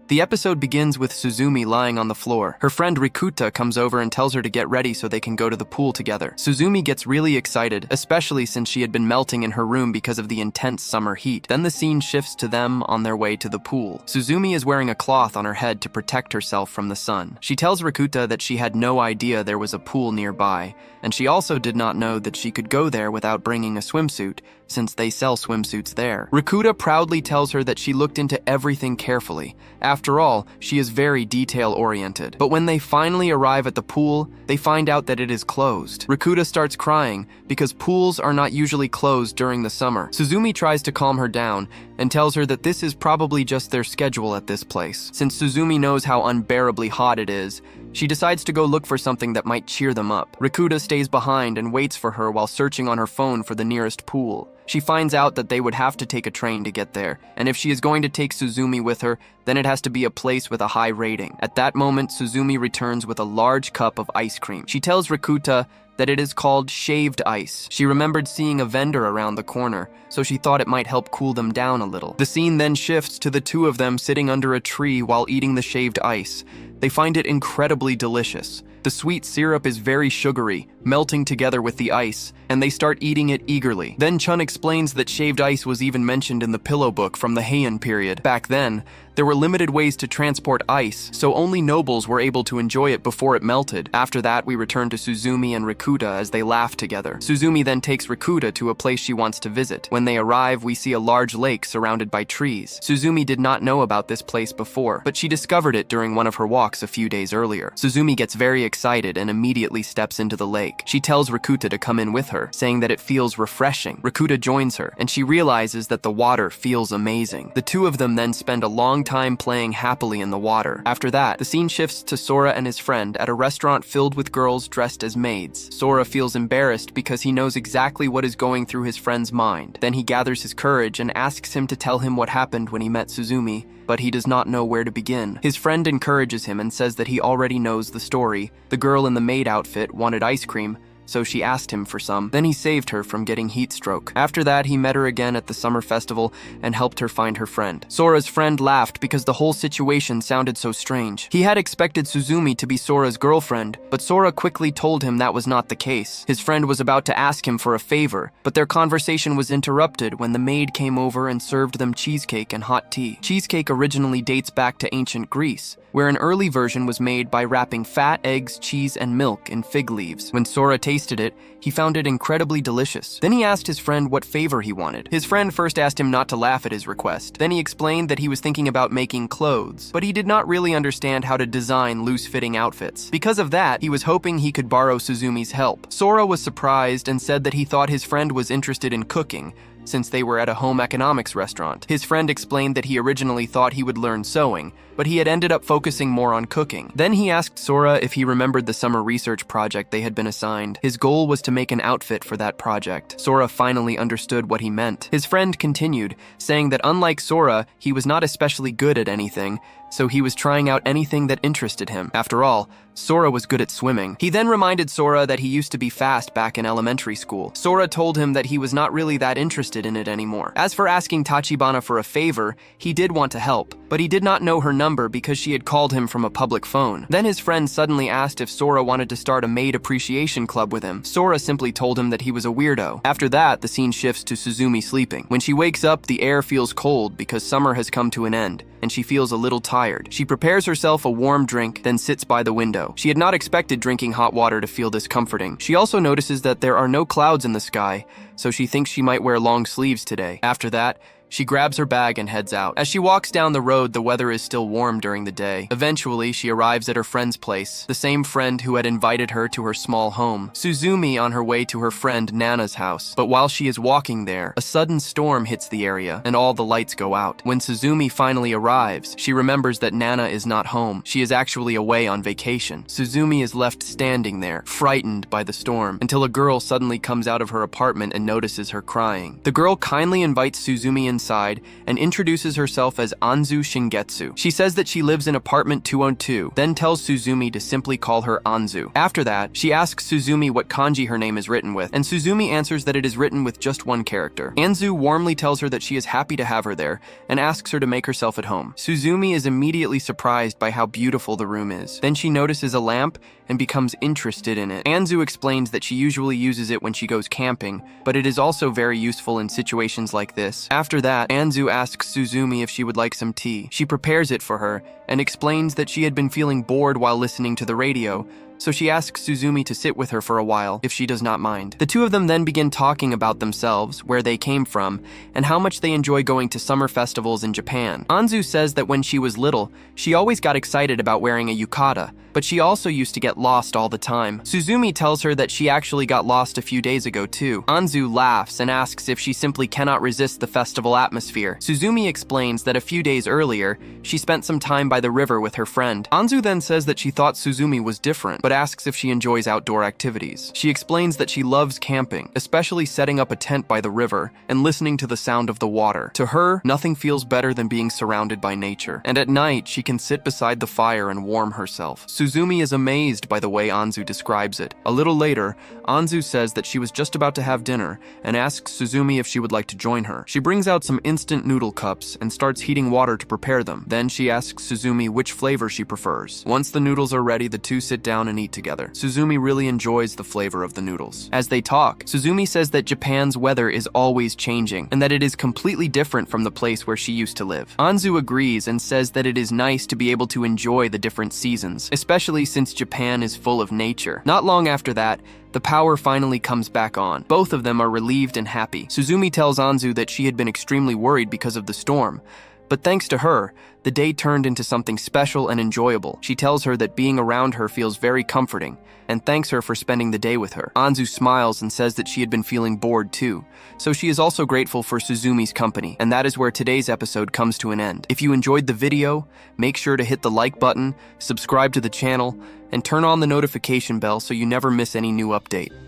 The episode begins with Suzumi lying on the floor. Her friend Rikuta comes over and tells her to get ready so they can go to the pool together. Suzumi gets really excited, especially since she had been melting in her room because of the intense summer heat. Then the scene shifts to them on their way to the pool. Suzumi is wearing a cloth on her head to protect herself from the sun. She tells Rikuta that she had no idea there was a pool nearby, and she also did not know that she could go there without bringing a swimsuit, since they sell swimsuits there. Rikuta proudly tells her that she looked into everything carefully. After all, she is very detail-oriented. But when they finally arrive at the pool, they find out that it is closed. Rikuta starts crying because pools are not usually closed during the summer. Suzumi tries to calm her down and tells her that this is probably just their schedule at this place. Since Suzumi knows how unbearably hot it is, she decides to go look for something that might cheer them up. Rikuta stays behind and waits for her while searching on her phone for the nearest pool. She finds out that they would have to take a train to get there, and if she is going to take Suzumi with her, then it has to be a place with a high rating. At that moment, Suzumi returns with a large cup of ice cream. She tells Rikuta that it is called shaved ice. She remembered seeing a vendor around the corner, so she thought it might help cool them down a little. The scene then shifts to the two of them sitting under a tree while eating the shaved ice. They find it incredibly delicious. The sweet syrup is very sugary, melting together with the ice, and they start eating it eagerly. Then Chun explains that shaved ice was even mentioned in the pillow book from the Heian period. Back then, there were limited ways to transport ice, so only nobles were able to enjoy it before it melted. After that, we return to Suzumi and Rikuta as they laugh together. Suzumi then takes Rikuta to a place she wants to visit. When they arrive, we see a large lake surrounded by trees. Suzumi did not know about this place before, but she discovered it during one of her walks a few days earlier. Suzumi gets very excited and immediately steps into the lake. She tells Rikuta to come in with her, saying that it feels refreshing. Rikuta joins her, and she realizes that the water feels amazing. The two of them then spend a long time playing happily in the water. After that, the scene shifts to Sora and his friend at a restaurant filled with girls dressed as maids. Sora feels embarrassed because he knows exactly what is going through his friend's mind. Then he gathers his courage and asks him to tell him what happened when he met Suzumi, but he does not know where to begin. His friend encourages him and says that he already knows the story. The girl in the maid outfit wanted ice cream, so she asked him for some. Then he saved her from getting heat stroke. After that, he met her again at the summer festival and helped her find her friend. Sora's friend laughed because the whole situation sounded so strange. He had expected Suzumi to be Sora's girlfriend, but Sora quickly told him that was not the case. His friend was about to ask him for a favor, but their conversation was interrupted when the maid came over and served them cheesecake and hot tea. Cheesecake originally dates back to ancient Greece, where an early version was made by wrapping fat, eggs, cheese, and milk in fig leaves. When Sora tasted it, he found it incredibly delicious. Then he asked his friend what favor he wanted. His friend first asked him not to laugh at his request. Then he explained that he was thinking about making clothes, but he did not really understand how to design loose-fitting outfits. Because of that, he was hoping he could borrow Suzumi's help. Sora was surprised and said that he thought his friend was interested in cooking, since they were at a home economics restaurant. His friend explained that he originally thought he would learn sewing, but he had ended up focusing more on cooking. Then he asked Sora if he remembered the summer research project they had been assigned. His goal was to make an outfit for that project. Sora finally understood what he meant. His friend continued, saying that unlike Sora, he was not especially good at anything, so he was trying out anything that interested him. After all, Sora was good at swimming. He then reminded Sora that he used to be fast back in elementary school. Sora told him that he was not really that interested in it anymore. As for asking Tachibana for a favor, he did want to help, but he did not know her number because she had called him from a public phone. Then his friend suddenly asked if Sora wanted to start a maid appreciation club with him. Sora simply told him that he was a weirdo. After that, the scene shifts to Suzumi sleeping. When she wakes up, the air feels cold because summer has come to an end, and she feels a little tired. She prepares herself a warm drink, then sits by the window. She had not expected drinking hot water to feel this comforting. She also notices that there are no clouds in the sky, so she thinks she might wear long sleeves today. After that, she grabs her bag and heads out. As she walks down the road, the weather is still warm during the day. Eventually, she arrives at her friend's place, the same friend who had invited her to her small home. Suzumi on her way to her friend Nana's house. But while she is walking there, a sudden storm hits the area, and all the lights go out. When Suzumi finally arrives, she remembers that Nana is not home. She is actually away on vacation. Suzumi is left standing there, frightened by the storm, until a girl suddenly comes out of her apartment and notices her crying. The girl kindly invites Suzumi inside and introduces herself as Anzu Shingetsu. She says that she lives in apartment 202, then tells Suzumi to simply call her Anzu. After that, she asks Suzumi what kanji her name is written with, and Suzumi answers that it is written with just one character. Anzu warmly tells her that she is happy to have her there and asks her to make herself at home. Suzumi is immediately surprised by how beautiful the room is. Then she notices a lamp and becomes interested in it. Anzu explains that she usually uses it when she goes camping, but it is also very useful in situations like this. After that, Anzu asks Suzumi if she would like some tea. She prepares it for her and explains that she had been feeling bored while listening to the radio, so she asks Suzumi to sit with her for a while, if she does not mind. The two of them then begin talking about themselves, where they came from, and how much they enjoy going to summer festivals in Japan. Anzu says that when she was little, she always got excited about wearing a yukata, but she also used to get lost all the time. Suzumi tells her that she actually got lost a few days ago too. Anzu laughs and asks if she simply cannot resist the festival atmosphere. Suzumi explains that a few days earlier, she spent some time by the river with her friend. Anzu then says that she thought Suzumi was different, but asks if she enjoys outdoor activities. She explains that she loves camping, especially setting up a tent by the river and listening to the sound of the water. To her, nothing feels better than being surrounded by nature. And at night, she can sit beside the fire and warm herself. Suzumi is amazed by the way Anzu describes it. A little later, Anzu says that she was just about to have dinner and asks Suzumi if she would like to join her. She brings out some instant noodle cups and starts heating water to prepare them. Then she asks Suzumi which flavor she prefers. Once the noodles are ready, the two sit down and eat together. Suzumi really enjoys the flavor of the noodles. As they talk, Suzumi says that Japan's weather is always changing and that it is completely different from the place where she used to live. Anzu agrees and says that it is nice to be able to enjoy the different seasons, especially since Japan is full of nature. Not long after that, the power finally comes back on. Both of them are relieved and happy. Suzumi tells Anzu that she had been extremely worried because of the storm, but thanks to her, the day turned into something special and enjoyable. She tells her that being around her feels very comforting and thanks her for spending the day with her. Anzu smiles and says that she had been feeling bored too, so she is also grateful for Suzumi's company. And that is where today's episode comes to an end. If you enjoyed the video, make sure to hit the like button, subscribe to the channel, and turn on the notification bell so you never miss any new update.